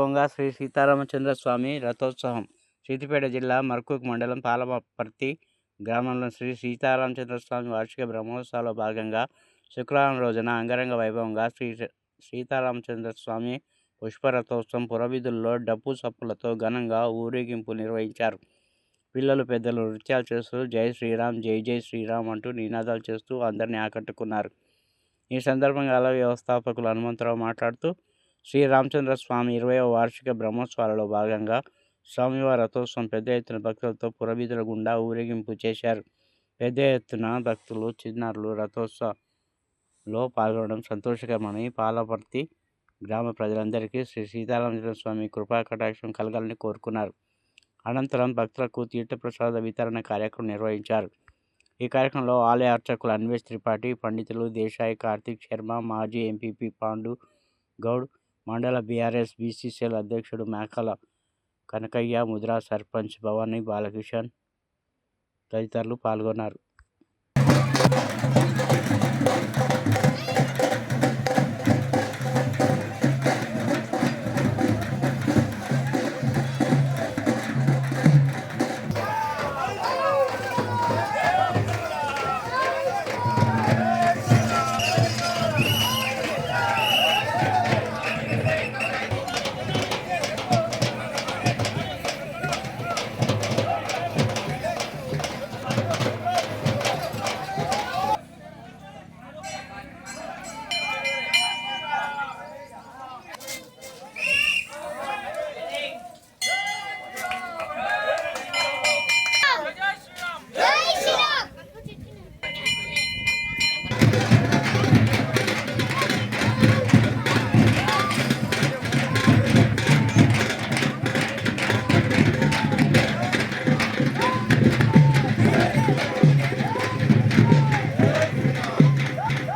వైభవంగా శ్రీ సీతారామచంద్ర స్వామి రథోత్సవం సిద్దిపేట జిల్లా మర్కూక్ మండలం పాలపర్తి గ్రామంలో శ్రీ సీతారామచంద్ర స్వామి వార్షిక బ్రహ్మోత్సవాల్లో భాగంగా శుక్రవారం రోజున అంగరంగ వైభవంగా శ్రీ సీతారామచంద్ర స్వామి పుష్పరథోత్సవం పురవీధుల్లో డప్పు చప్పులతో ఘనంగా ఊరేగింపు నిర్వహించారు. పిల్లలు పెద్దలు నృత్యాలు చేస్తూ జై శ్రీరామ్ జై జై శ్రీరామ్ అంటూ నినాదాలు చేస్తూ అందరినీ ఆకట్టుకున్నారు. ఈ సందర్భంగా ఆలయ వ్యవస్థాపకులు హనుమంతరావు మాట్లాడుతూ శ్రీరామచంద్ర స్వామి 20వ వార్షిక బ్రహ్మోత్సవాలలో భాగంగా స్వామివారి రథోత్సవం పెద్ద ఎత్తున భక్తులతో పురవీధుల గుండా ఊరేగింపు చేశారు. పెద్ద ఎత్తున భక్తులు చిన్నారులు రథోత్సవంలో పాల్గొనడం సంతోషకరమని పాలపర్తి గ్రామ ప్రజలందరికీ శ్రీ సీతారామచంద్ర స్వామి కృపా కటాక్షం కలగాలని కోరుకున్నారు. అనంతరం భక్తులకు తీర్థప్రసాద వితరణ కార్యక్రమం నిర్వహించారు. ఈ కార్యక్రమంలో ఆలయ అర్చకులు అన్వేష్ త్రిపాఠి, పండితులు దేశాయ్, కార్తిక్ శర్మ, మాజీ ఎంపీపీ పాండు గౌడ్, మండల బీఆర్ఎస్ బీసీసీఎల్ అధ్యక్షుడు మేకల కనకయ్య, ముద్రా సర్పంచ్ భవానీ బాలకిషన్ తదితరులు పాల్గొన్నారు.